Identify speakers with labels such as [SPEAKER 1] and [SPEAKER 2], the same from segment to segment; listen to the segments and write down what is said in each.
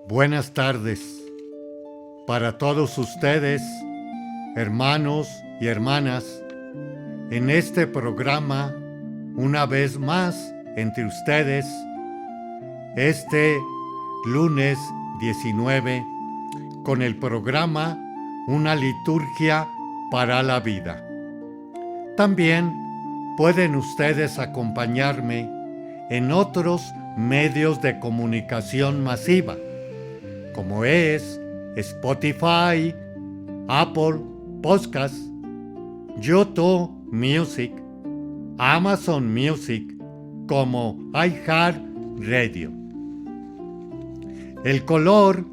[SPEAKER 1] Buenas tardes para todos ustedes, hermanos y hermanas, en este programa, una vez más entre ustedes, este lunes 19, con el programa Una liturgia para la vida. También pueden ustedes acompañarme en otros medios de comunicación masiva, como es Spotify, Apple Podcasts, YouTube Music, Amazon Music, como iHeartRadio. El color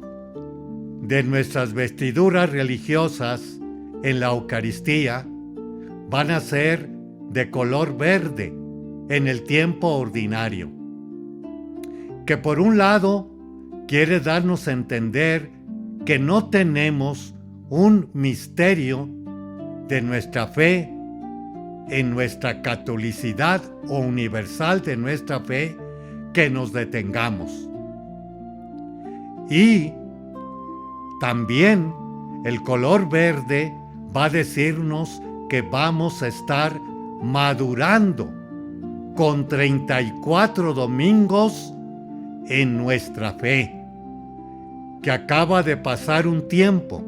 [SPEAKER 1] de nuestras vestiduras religiosas en la Eucaristía van a ser de color verde en el tiempo ordinario, que por un lado quiere darnos a entender que no tenemos un misterio de nuestra fe en nuestra catolicidad o universal de nuestra fe que nos detengamos. Y también el color verde va a decirnos que vamos a estar madurando con 34 domingos en nuestra fe, que acaba de pasar un tiempo,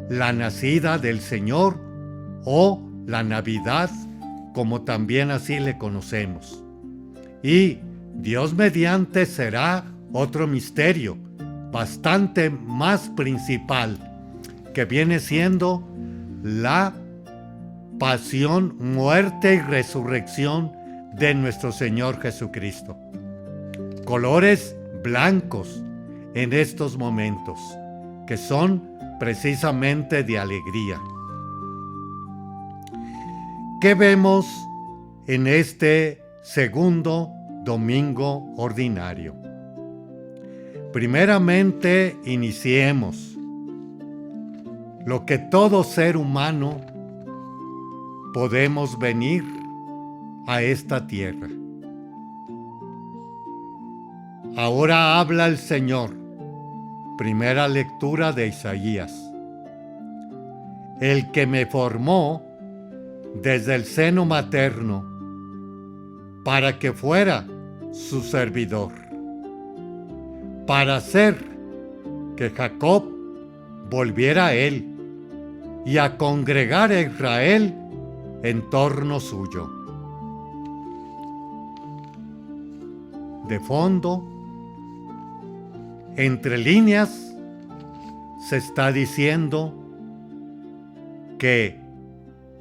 [SPEAKER 1] la nacida del Señor o la Navidad, como también así le conocemos. Y Dios mediante será otro misterio, bastante más principal, que viene siendo la pasión, muerte y resurrección de nuestro Señor Jesucristo. Colores blancos en estos momentos, que son precisamente de alegría. ¿Qué vemos en este segundo domingo ordinario? Primeramente, iniciemos lo que todo ser humano podemos venir a esta tierra. Ahora habla el Señor. Primera lectura de Isaías. El que me formó desde el seno materno para que fuera su servidor, para hacer que Jacob volviera a él y a congregar a Israel en torno suyo. De fondo, entre líneas, se está diciendo que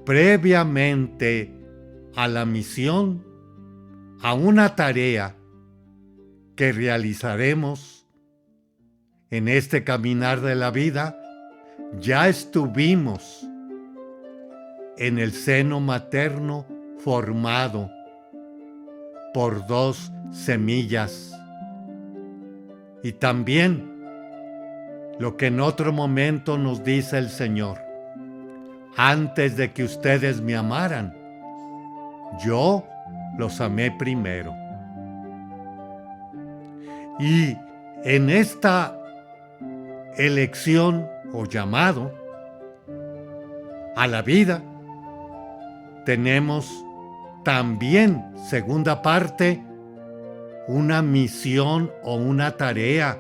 [SPEAKER 1] previamente a la misión, a una tarea que realizaremos en este caminar de la vida, ya estuvimos en el seno materno formado por dos semillas. Y también lo que en otro momento nos dice el Señor: antes de que ustedes me amaran, yo los amé primero. Y en esta elección o llamado a la vida, tenemos también, segunda parte, una misión o una tarea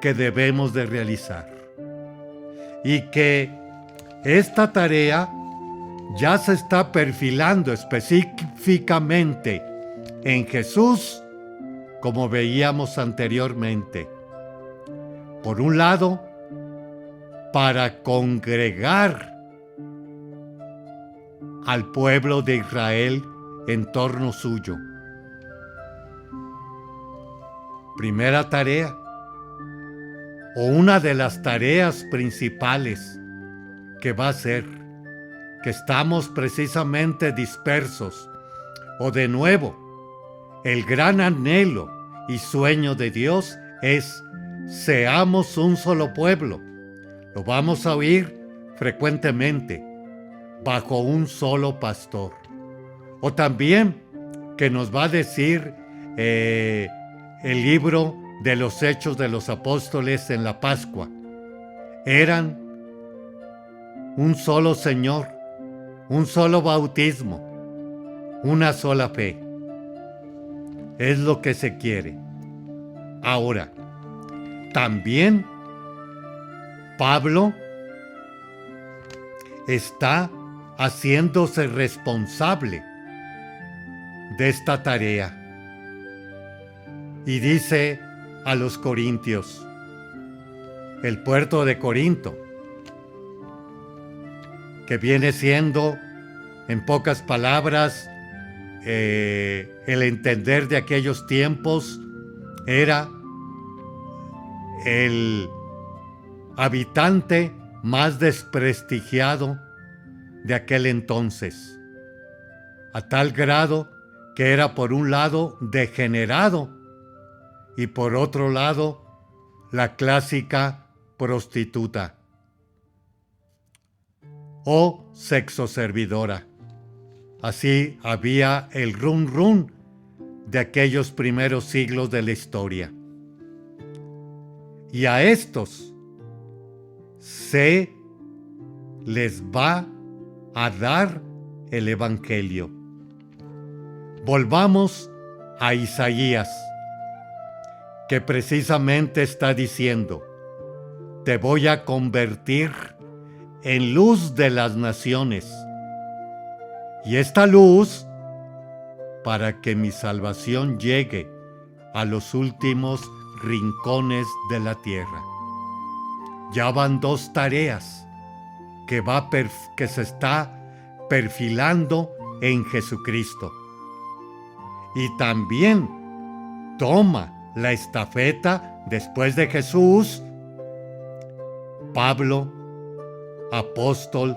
[SPEAKER 1] que debemos de realizar. Y que esta tarea ya se está perfilando específicamente en Jesús, como veíamos anteriormente. Por un lado, para congregar al pueblo de Israel en torno suyo. Primera tarea, o una de las tareas principales que va a ser que estamos precisamente dispersos, o de nuevo, el gran anhelo y sueño de Dios es: seamos un solo pueblo. Lo vamos a oír frecuentemente, bajo un solo pastor. O también que nos va a decir el libro de los Hechos de los Apóstoles en la Pascua. Eran un solo Señor, un solo bautismo, una sola fe. Es lo que se quiere. Ahora, también Pablo está haciéndose responsable de esta tarea. Y dice a los corintios, el puerto de Corinto, que viene siendo, en pocas palabras, el entender de aquellos tiempos, era el habitante más desprestigiado de aquel entonces, a tal grado que era por un lado degenerado y por otro lado la clásica prostituta o sexoservidora. Así había el run run de aquellos primeros siglos de la historia. Y a estos se les va a dar el Evangelio. Volvamos a Isaías, que precisamente está diciendo: te voy a convertir en luz de las naciones, y esta luz para que mi salvación llegue a los últimos rincones de la tierra. Ya van dos tareas que se está perfilando en Jesucristo. Y también toma la estafeta después de Jesús Pablo, apóstol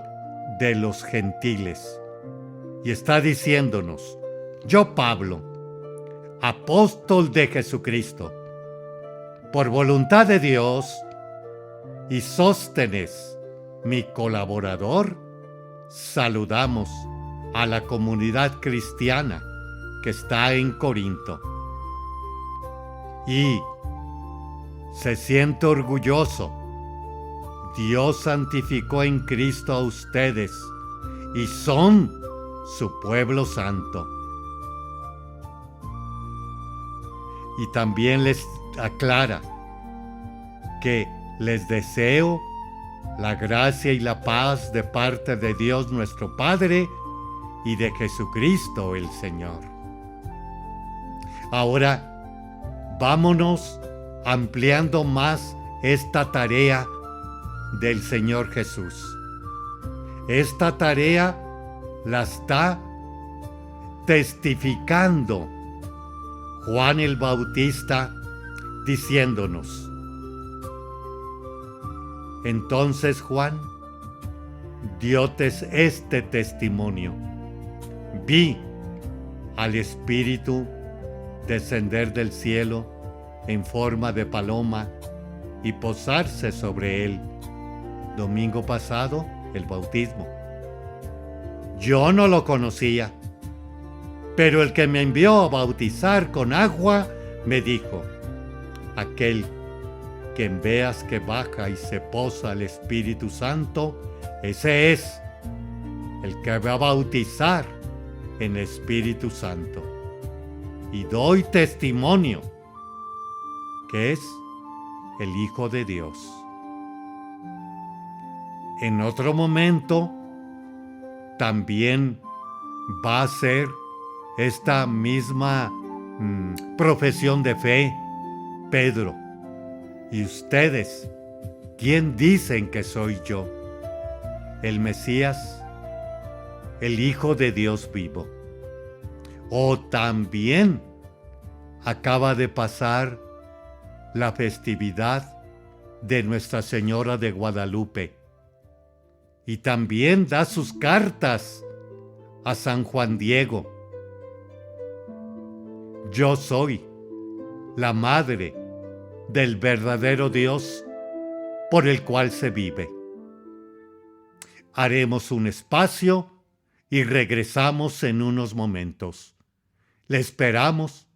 [SPEAKER 1] de los gentiles. Y está diciéndonos: yo, Pablo, apóstol de Jesucristo, por voluntad de Dios, y Sóstenes, mi colaborador, saludamos a la comunidad cristiana que está en Corinto. Y se siente orgulloso. Dios santificó en Cristo a ustedes y son su pueblo santo. Y también les aclara que les deseo la gracia y la paz de parte de Dios nuestro Padre y de Jesucristo el Señor. Ahora, vámonos ampliando más esta tarea del Señor Jesús. Esta tarea la está testificando Juan el Bautista, diciéndonos: entonces Juan dio este testimonio: vi al Espíritu descender del cielo en forma de paloma y posarse sobre él. Domingo pasado, el bautismo. Yo no lo conocía, pero el que me envió a bautizar con agua me dijo: aquel que veas que baja y se posa el Espíritu Santo, ese es el que va a bautizar en Espíritu Santo. Y doy testimonio que es el Hijo de Dios. En otro momento también va a ser esta misma profesión de fe Pedro: ¿y ustedes quién dicen que soy yo? El Mesías, el Hijo de Dios vivo. O también acaba de pasar la festividad de Nuestra Señora de Guadalupe, y también da sus cartas a San Juan Diego. Yo soy la madre del verdadero Dios por el cual se vive. Haremos un espacio y regresamos en unos momentos. Le esperamos.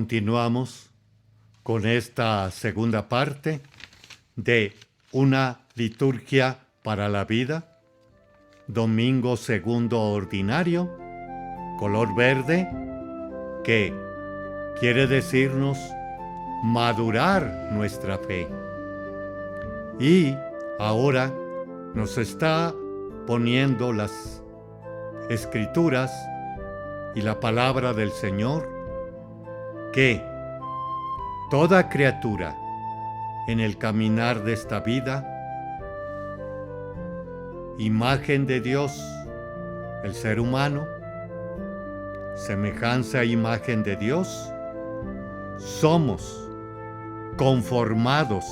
[SPEAKER 1] continuamos con esta segunda parte de una liturgia para la vida, domingo segundo ordinario, color verde, que quiere decirnos madurar nuestra fe. Y ahora nos está poniendo las escrituras y la palabra del Señor, que toda criatura en el caminar de esta vida, imagen de Dios, el ser humano, semejanza e imagen de Dios, somos conformados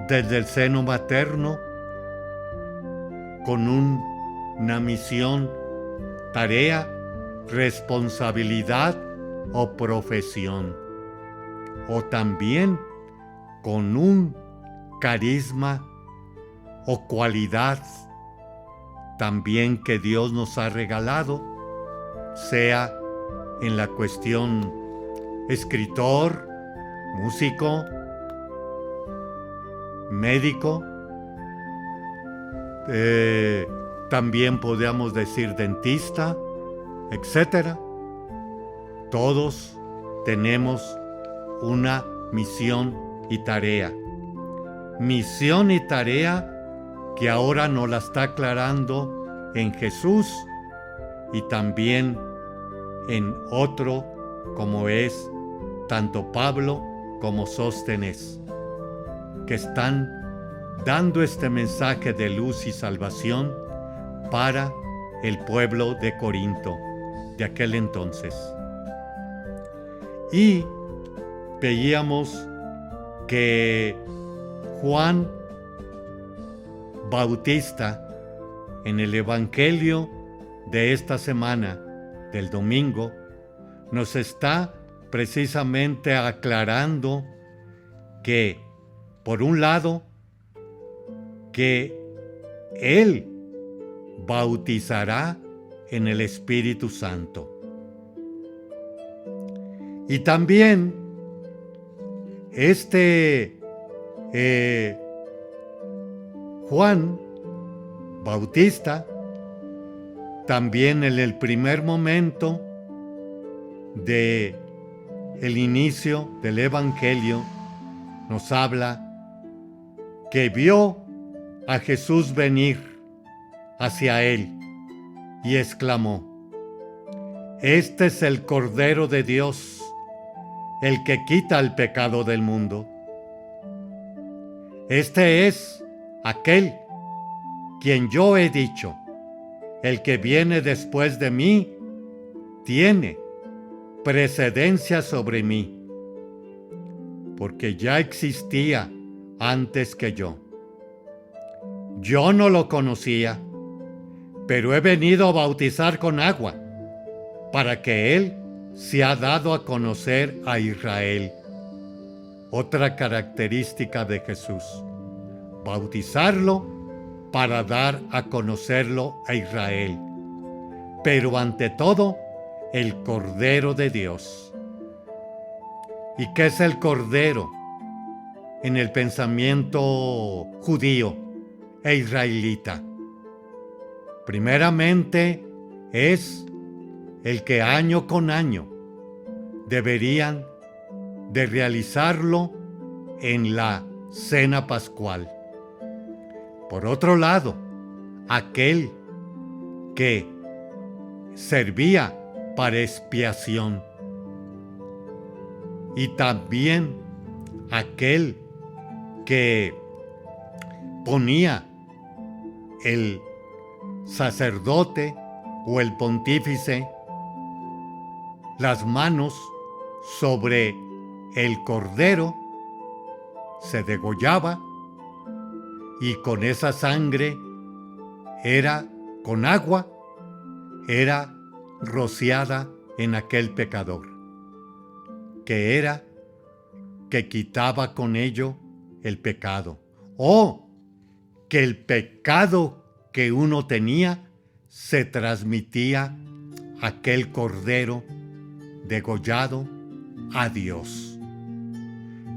[SPEAKER 1] desde el seno materno con una misión, tarea, responsabilidad o profesión, o también con un carisma o cualidad también que Dios nos ha regalado, sea en la cuestión escritor, músico, médico, también podríamos decir dentista, etc. Todos tenemos una misión y tarea. Misión y tarea que ahora nos la está aclarando en Jesús y también en otro como es tanto Pablo como Sóstenes, que están dando este mensaje de luz y salvación para el pueblo de Corinto de aquel entonces. Y veíamos que Juan Bautista, en el Evangelio de esta semana, del domingo, nos está precisamente aclarando que, por un lado, que Él bautizará en el Espíritu Santo. Y también Juan Bautista, también en el primer momento de el inicio del Evangelio, nos habla que vio a Jesús venir hacia él y exclamó: "Este es el Cordero de Dios, el que quita el pecado del mundo. Este es aquel quien yo he dicho, el que viene después de mí tiene precedencia sobre mí, porque ya existía antes que yo. Yo no lo conocía, pero he venido a bautizar con agua, para que Él se ha dado a conocer a Israel". Otra característica de Jesús: bautizarlo para dar a conocerlo a Israel, pero ante todo, el Cordero de Dios. ¿Y qué es el Cordero en el pensamiento judío e israelita? Primeramente, es el que año con año deberían de realizarlo en la cena pascual. Por otro lado, aquel que servía para expiación, y también aquel que ponía el sacerdote o el pontífice las manos sobre el cordero, se degollaba y con esa sangre era con agua, era rociada en aquel pecador, que quitaba con ello el pecado, o que el pecado que uno tenía se transmitía a aquel cordero degollado a Dios.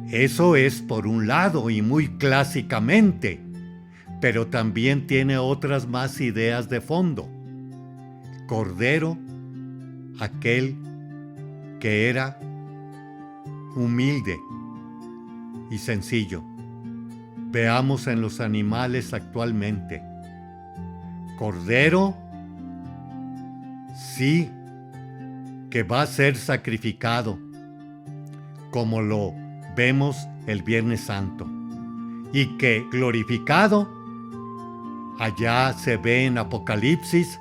[SPEAKER 1] Eso es por un lado y muy clásicamente, pero también tiene otras más ideas de fondo. Cordero, aquel que era humilde y sencillo. Veamos en los animales actualmente. Cordero, sí, que va a ser sacrificado, como lo vemos el Viernes Santo, y que glorificado, allá se ve en Apocalipsis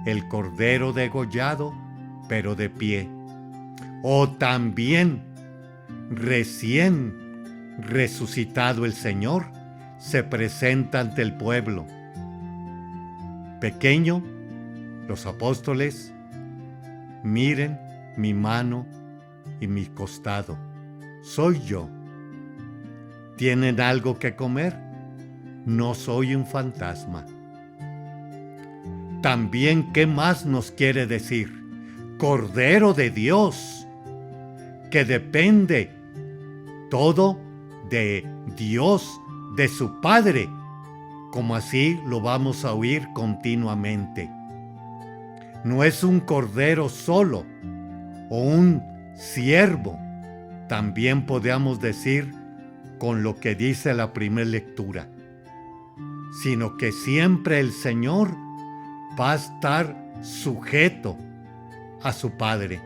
[SPEAKER 1] el Cordero degollado, pero de pie. O también, recién resucitado el Señor, se presenta ante el pueblo. Pequeño, los apóstoles, miren mi mano y mi costado. Soy yo. ¿Tienen algo que comer? No soy un fantasma. También, ¿qué más nos quiere decir? Cordero de Dios, que depende todo de Dios, de su Padre, como así lo vamos a oír continuamente. No es un cordero solo o un siervo, también podríamos decir con lo que dice la primera lectura, sino que siempre el Señor va a estar sujeto a su Padre.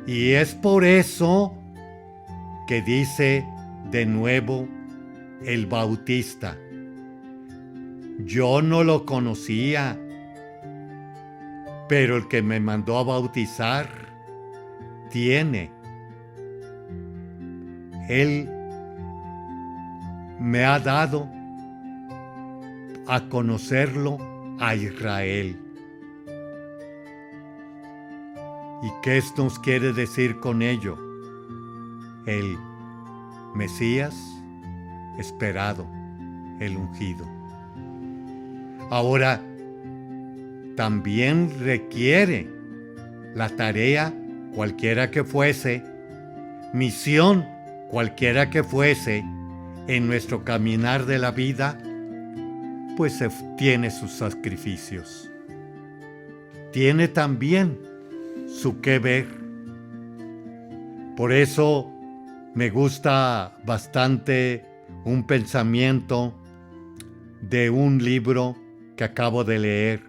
[SPEAKER 1] Y es por eso que dice de nuevo el Bautista: yo no lo conocía, pero el que me mandó a bautizar tiene. Él me ha dado a conocerlo a Israel. ¿Y qué nos quiere decir con ello? El Mesías esperado, el ungido. Ahora, también requiere la tarea, cualquiera que fuese, misión, cualquiera que fuese, en nuestro caminar de la vida, pues tiene sus sacrificios. Tiene también su qué ver. Por eso me gusta bastante un pensamiento de un libro que acabo de leer,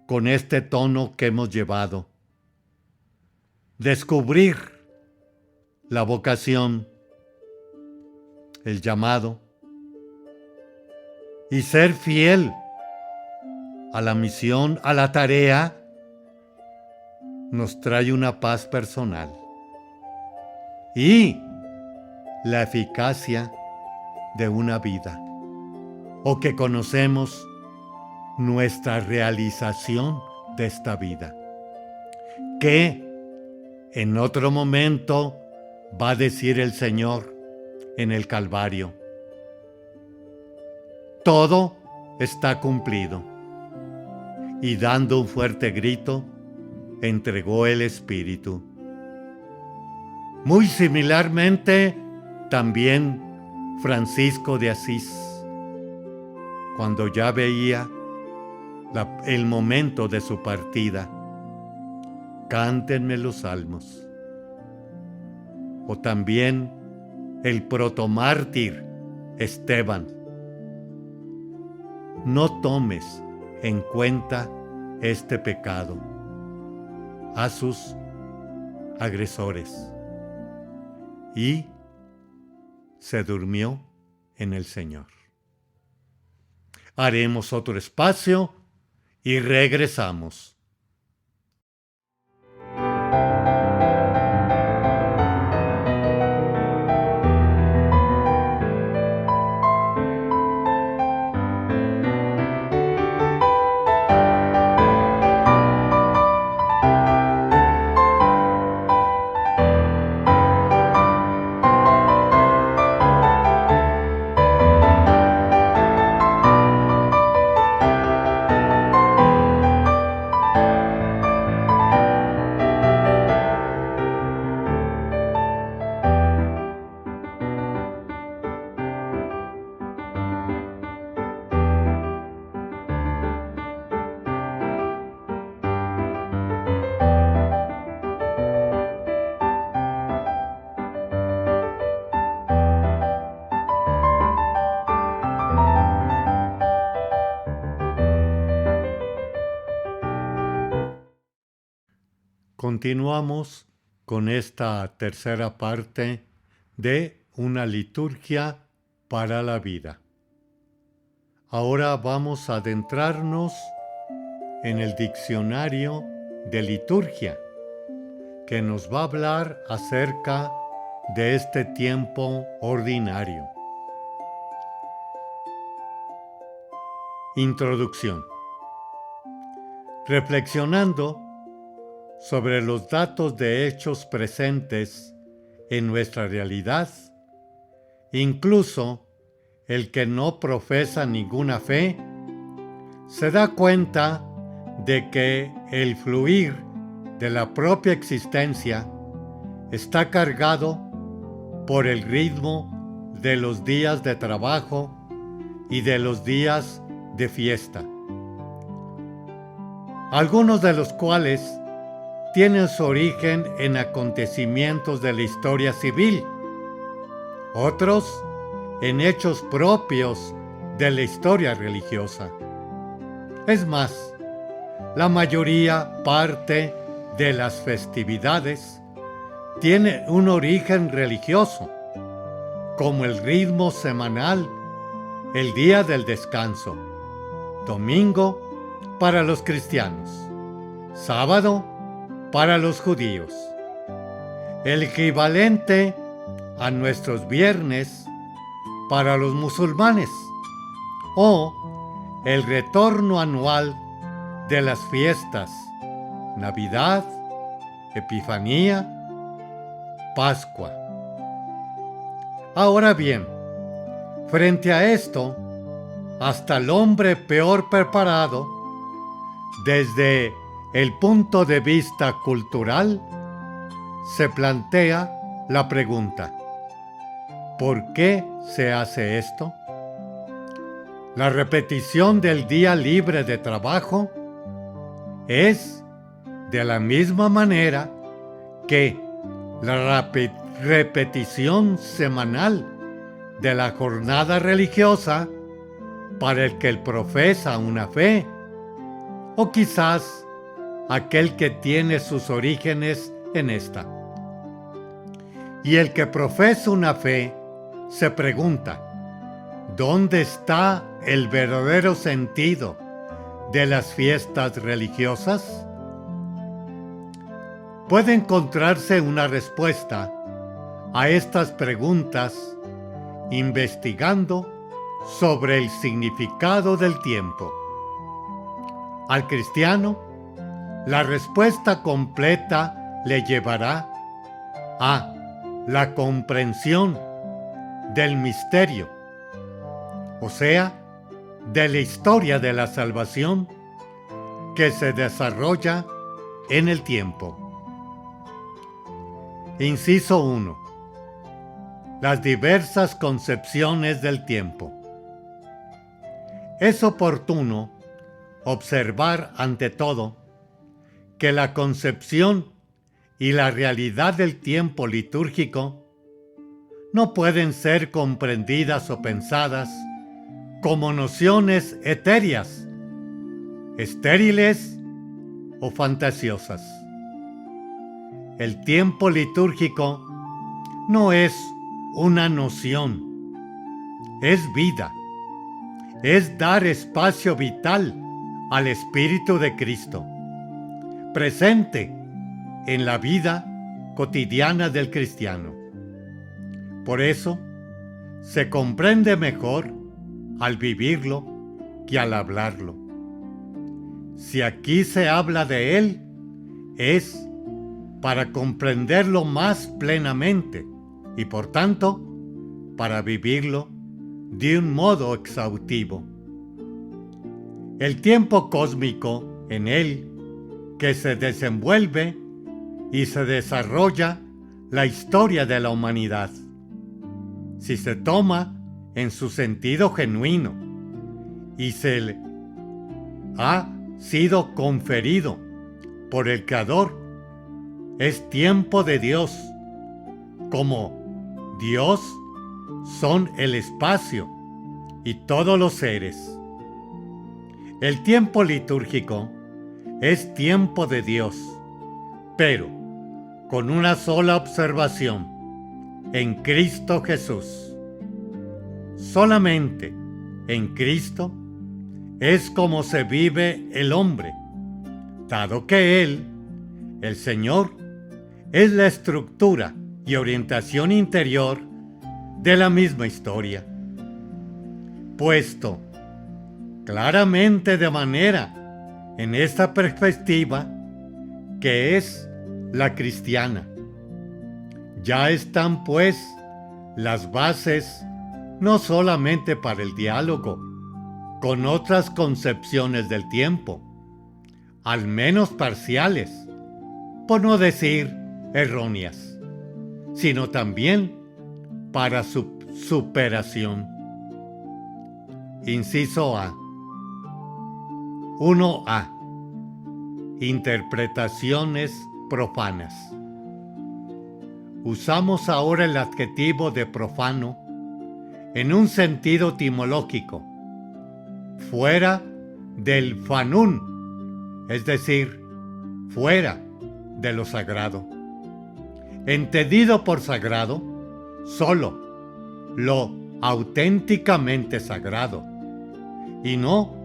[SPEAKER 1] con este tono que hemos llevado. Descubrir la vocación, el llamado, y ser fiel a la misión, a la tarea, nos trae una paz personal y la eficacia de una vida, o que conocemos nuestra realización de esta vida, que en otro momento va a decir el Señor en el Calvario: todo está cumplido. Y dando un fuerte grito, entregó el Espíritu. Muy similarmente, también Francisco de Asís, cuando ya veía el momento de su partida: cántenme los salmos. O también el protomártir Esteban: no tomes en cuenta este pecado a sus agresores. Y se durmió en el Señor. Haremos otro espacio y regresamos. Continuamos con esta tercera parte de una liturgia para la vida. Ahora vamos a adentrarnos en el diccionario de liturgia, que nos va a hablar acerca de este tiempo ordinario. Introducción. Reflexionando sobre los datos de hechos presentes en nuestra realidad, incluso el que no profesa ninguna fe, se da cuenta de que el fluir de la propia existencia está cargado por el ritmo de los días de trabajo y de los días de fiesta, algunos de los cuales tienen su origen en acontecimientos de la historia civil, otros en hechos propios de la historia religiosa. Es más, la mayoría parte de las festividades tiene un origen religioso, como el ritmo semanal, el día del descanso, domingo para los cristianos, sábado para los judíos, el equivalente a nuestros viernes para los musulmanes, o el retorno anual de las fiestas, Navidad, Epifanía, Pascua. Ahora bien, frente a esto, hasta el hombre peor preparado, desde el punto de vista cultural, se plantea la pregunta: ¿por qué se hace esto? La repetición del día libre de trabajo es de la misma manera que la repetición semanal de la jornada religiosa para el que profesa una fe, o quizás aquel que tiene sus orígenes en esta. Y el que profesa una fe se pregunta: ¿dónde está el verdadero sentido de las fiestas religiosas? Puede encontrarse una respuesta a estas preguntas investigando sobre el significado del tiempo. Al cristiano, la respuesta completa le llevará a la comprensión del misterio, o sea, de la historia de la salvación que se desarrolla en el tiempo. Inciso 1. Las diversas concepciones del tiempo. Es oportuno observar ante todo que la concepción y la realidad del tiempo litúrgico no pueden ser comprendidas o pensadas como nociones etéreas, estériles o fantasiosas. El tiempo litúrgico no es una noción, es vida, es dar espacio vital al Espíritu de Cristo, presente en la vida cotidiana del cristiano. Por eso, se comprende mejor al vivirlo que al hablarlo. Si aquí se habla de él, es para comprenderlo más plenamente y, por tanto, para vivirlo de un modo exhaustivo. El tiempo cósmico en él, que se desenvuelve y se desarrolla la historia de la humanidad, si se toma en su sentido genuino y se le ha sido conferido por el Creador, es tiempo de Dios. Como Dios son el espacio y todos los seres. El tiempo litúrgico es tiempo de Dios, pero con una sola observación: en Cristo Jesús. Solamente en Cristo es como se vive el hombre, dado que Él, el Señor, es la estructura y orientación interior de la misma historia, puesto claramente de manera en esta perspectiva que es la cristiana. Ya están pues las bases no solamente para el diálogo con otras concepciones del tiempo, al menos parciales, por no decir erróneas, sino también para su superación. Inciso A. 1A. Interpretaciones profanas. Usamos ahora el adjetivo de profano en un sentido etimológico, fuera del fanún, es decir, fuera de lo sagrado. Entendido por sagrado, solo lo auténticamente sagrado, y no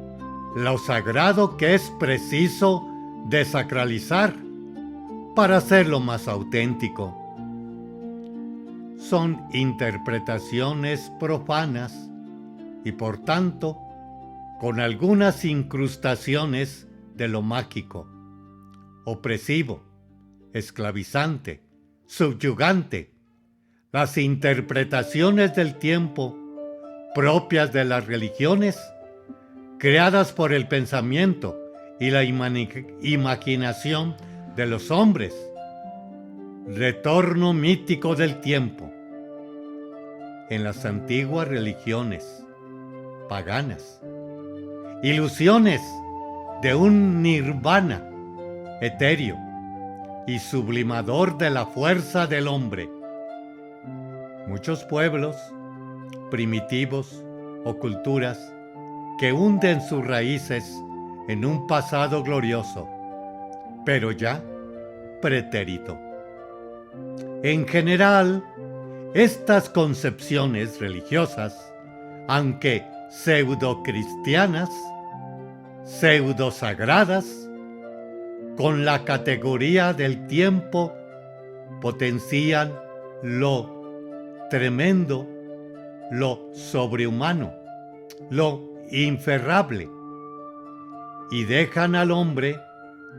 [SPEAKER 1] lo sagrado que es preciso desacralizar para hacerlo más auténtico. Son interpretaciones profanas y por tanto con algunas incrustaciones de lo mágico, opresivo, esclavizante, subyugante. Las interpretaciones del tiempo propias de las religiones, creadas por el pensamiento y la imaginación de los hombres. Retorno mítico del tiempo. En las antiguas religiones paganas, ilusiones de un nirvana etéreo y sublimador de la fuerza del hombre. Muchos pueblos primitivos o culturas que hunden sus raíces en un pasado glorioso, pero ya pretérito. En general, estas concepciones religiosas, aunque pseudo-cristianas, pseudo-sagradas, con la categoría del tiempo, potencian lo tremendo, lo sobrehumano, lo inferrable, y dejan al hombre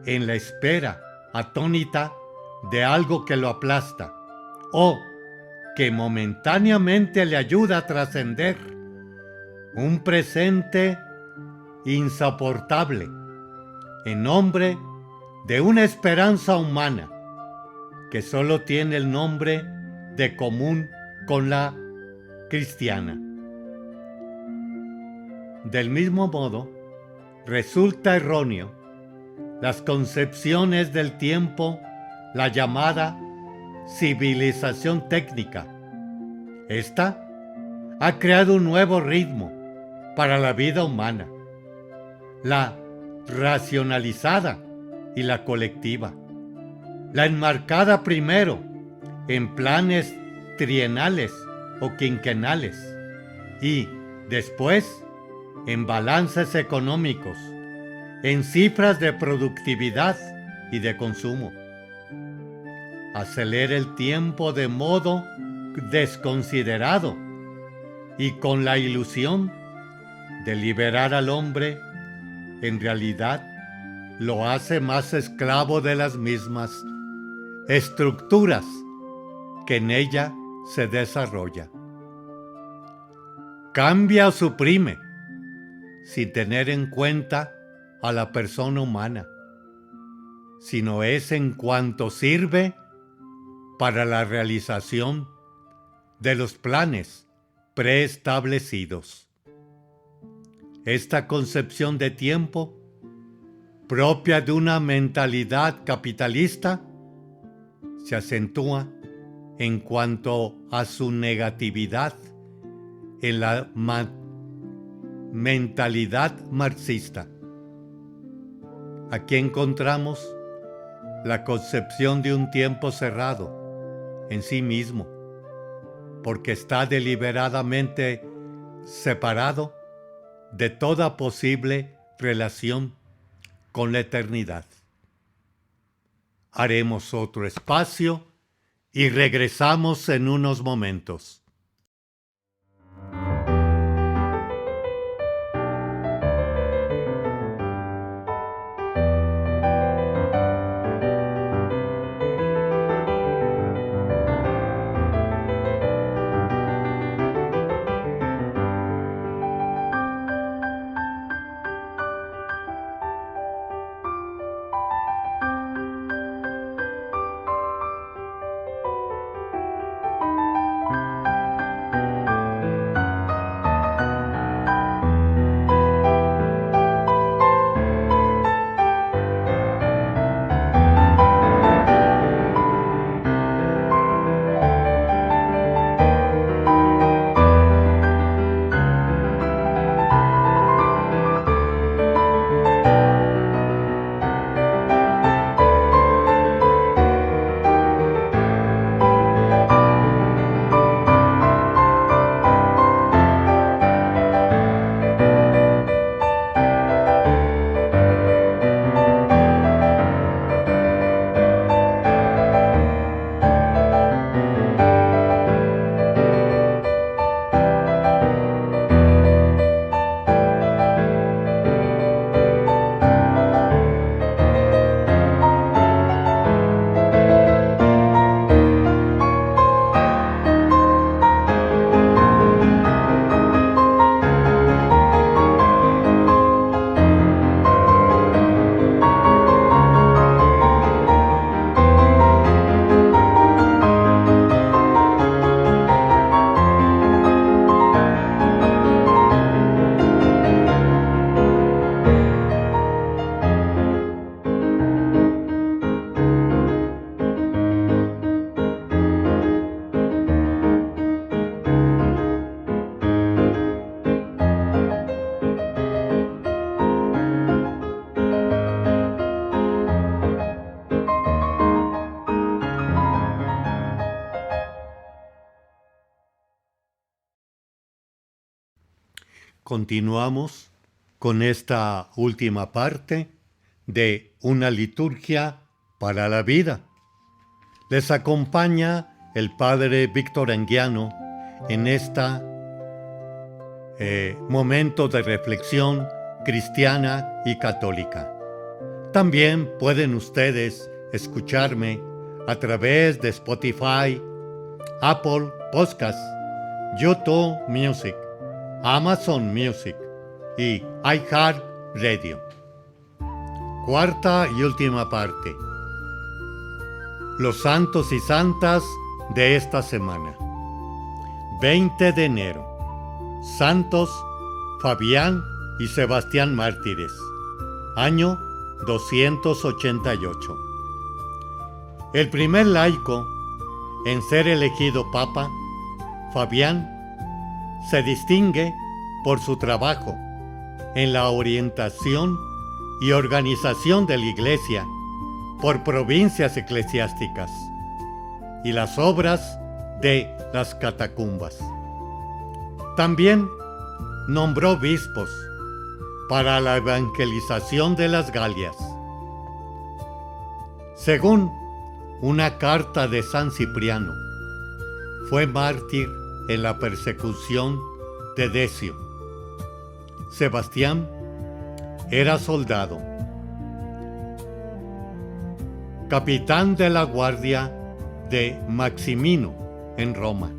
[SPEAKER 1] en la espera atónita de algo que lo aplasta o que momentáneamente le ayuda a trascender un presente insoportable en nombre de una esperanza humana que solo tiene el nombre de común con la cristiana. Del mismo modo, resulta erróneo las concepciones del tiempo, la llamada civilización técnica. Esta ha creado un nuevo ritmo para la vida humana, la racionalizada y la colectiva, la enmarcada primero en planes trienales o quinquenales y después en balances económicos, en cifras de productividad y de consumo. Acelera el tiempo de modo desconsiderado y con la ilusión de liberar al hombre, en realidad lo hace más esclavo de las mismas estructuras que en ella se desarrolla. Cambia o suprime sin tener en cuenta a la persona humana, sino es en cuanto sirve para la realización de los planes preestablecidos. Esta concepción de tiempo, propia de una mentalidad capitalista, se acentúa en cuanto a su negatividad en la mentalidad marxista. Aquí encontramos la concepción de un tiempo cerrado en sí mismo, porque está deliberadamente separado de toda posible relación con la eternidad. Haremos otro espacio y regresamos en unos momentos. Continuamos con esta última parte de Una liturgia para la vida. Les acompaña el Padre Víctor Anguiano en esta momento de reflexión cristiana y católica. También pueden ustedes escucharme a través de Spotify, Apple Podcasts, YouTube Music, Amazon Music y iHeartRadio. Cuarta y última parte. Los santos y santas de esta semana. 20 de enero. Santos Fabián y Sebastián mártires. Año 288. El primer laico en ser elegido papa, Fabián, se distingue por su trabajo en la orientación y organización de la Iglesia por provincias eclesiásticas y las obras de las catacumbas. También nombró obispos para la evangelización de las Galias. Según una carta de San Cipriano, fue mártir en la persecución de Decio. Sebastián era soldado, capitán de la guardia de Maximino en Roma,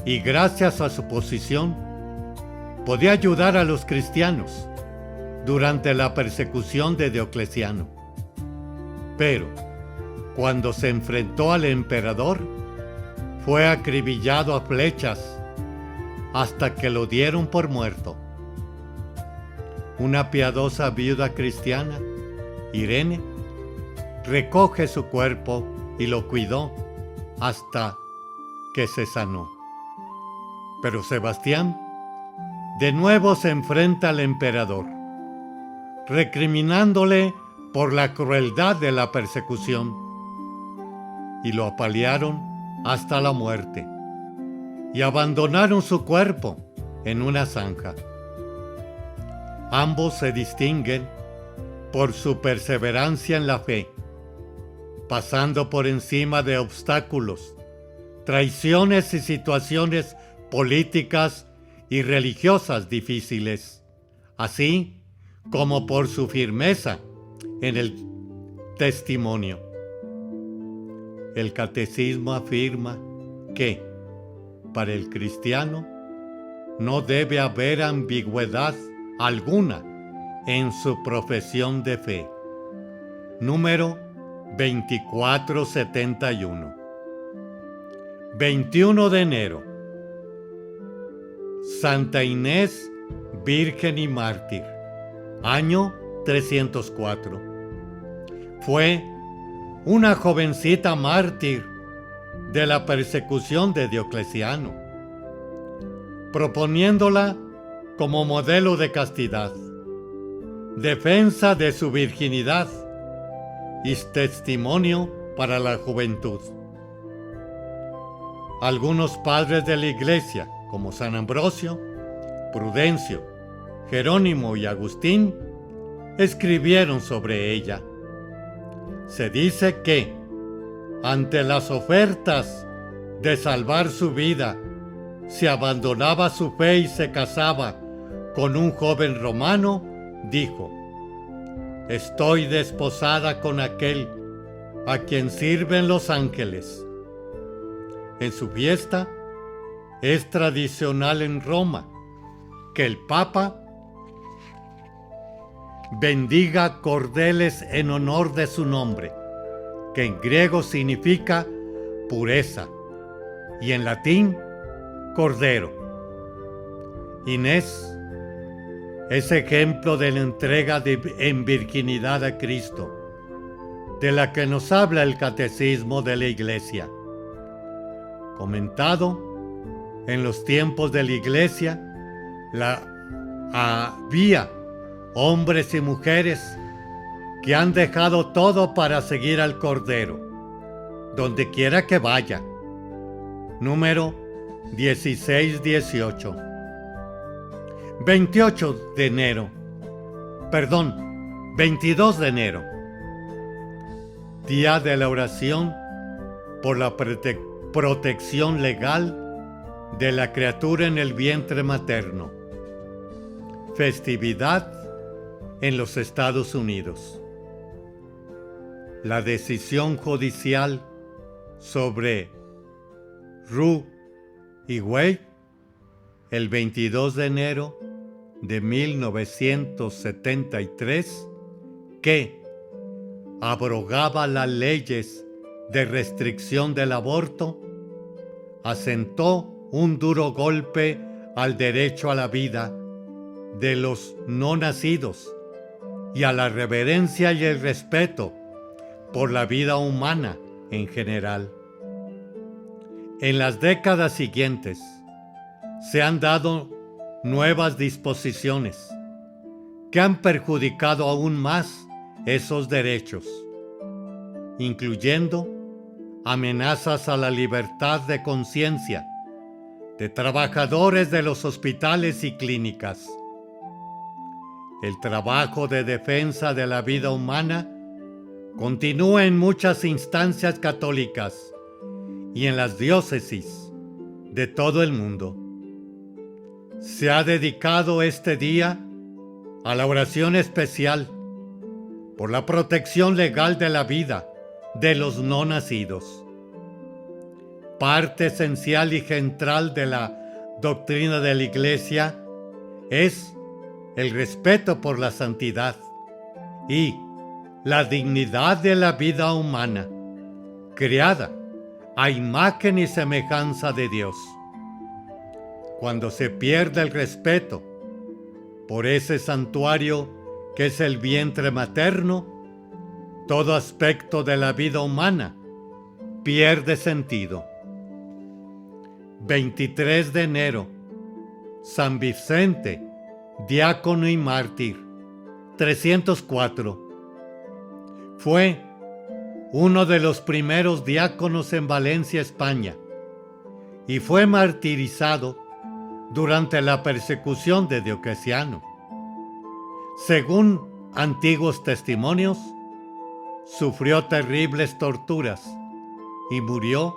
[SPEAKER 1] y gracias a su posición podía ayudar a los cristianos durante la persecución de Diocleciano. Pero cuando se enfrentó al emperador, fue acribillado a flechas hasta que lo dieron por muerto. Una piadosa viuda cristiana, Irene, recoge su cuerpo y lo cuidó hasta que se sanó. Pero Sebastián de nuevo se enfrenta al emperador, recriminándole por la crueldad de la persecución y lo apalearon hasta la muerte y abandonaron su cuerpo en una zanja. Ambos se distinguen por su perseverancia en la fe, pasando por encima de obstáculos, traiciones y situaciones políticas y religiosas difíciles, así como por su firmeza en el testimonio. El catecismo afirma que, para el cristiano, no debe haber ambigüedad alguna en su profesión de fe. Número 2471. 21 de enero. Santa Inés, Virgen y Mártir. Año 304. Fue una jovencita mártir de la persecución de Diocleciano, proponiéndola como modelo de castidad, defensa de su virginidad y testimonio para la juventud. Algunos padres de la Iglesia, como San Ambrosio, Prudencio, Jerónimo y Agustín, escribieron sobre ella. Se dice que, ante las ofertas de salvar su vida, si abandonaba su fe y se casaba con un joven romano, dijo: «Estoy desposada con aquel a quien sirven los ángeles». En su fiesta es tradicional en Roma que el Papa bendiga cordeles en honor de su nombre, que en griego significa pureza y en latín cordero. Inés es ejemplo de la entrega en virginidad a Cristo, de la que nos habla el Catecismo de la Iglesia. Comentado, en los tiempos de la Iglesia había hombres y mujeres que han dejado todo para seguir al Cordero, donde quiera que vaya. Número 1618. 22 de enero. Día de la oración por la protección legal de la criatura en el vientre materno. Festividad en los Estados Unidos. La decisión judicial sobre Roe y Wade, el 22 de enero de 1973, que abrogaba las leyes de restricción del aborto, asentó un duro golpe al derecho a la vida de los no nacidos y a la reverencia y el respeto por la vida humana en general. En las décadas siguientes se han dado nuevas disposiciones que han perjudicado aún más esos derechos, incluyendo amenazas a la libertad de conciencia de trabajadores de los hospitales y clínicas. El trabajo de defensa de la vida humana continúa en muchas instancias católicas y en las diócesis de todo el mundo. Se ha dedicado este día a la oración especial por la protección legal de la vida de los no nacidos. Parte esencial y central de la doctrina de la Iglesia es el respeto por la santidad y la dignidad de la vida humana, creada a imagen y semejanza de Dios. Cuando se pierde el respeto por ese santuario que es el vientre materno, todo aspecto de la vida humana pierde sentido. 23 de enero, San Vicente, diácono y mártir, 304. Fue uno de los primeros diáconos en Valencia, España, y fue martirizado durante la persecución de Diocleciano. Según antiguos testimonios, sufrió terribles torturas y murió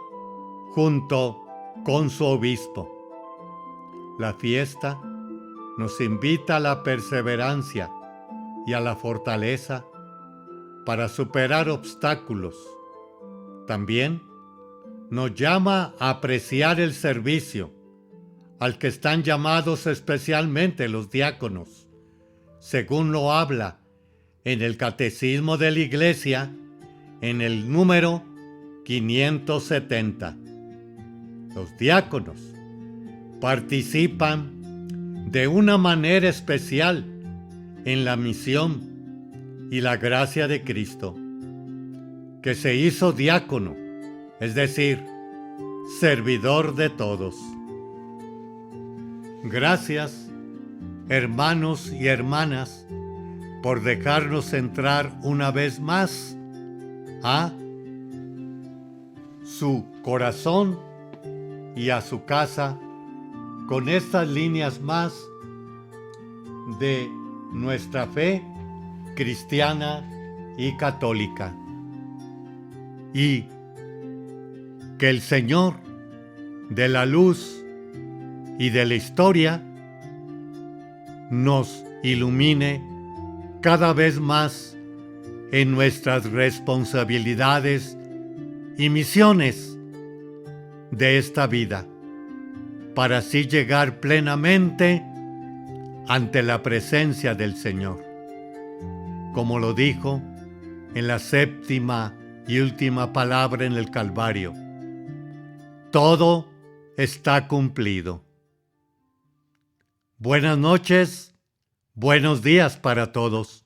[SPEAKER 1] junto con su obispo. La fiesta nos invita a la perseverancia y a la fortaleza para superar obstáculos. También nos llama a apreciar el servicio al que están llamados especialmente los diáconos, según lo habla en el Catecismo de la Iglesia, en el número 570. Los diáconos participan de una manera especial en la misión y la gracia de Cristo, que se hizo diácono, es decir, servidor de todos. Gracias, hermanos y hermanas, por dejarnos entrar una vez más a su corazón y a su casa con estas líneas más de nuestra fe cristiana y católica. Y que el Señor de la luz y de la historia nos ilumine cada vez más en nuestras responsabilidades y misiones de esta vida, para así llegar plenamente ante la presencia del Señor. Como lo dijo en la séptima y última palabra en el Calvario: todo está cumplido. Buenas noches, buenos días para todos.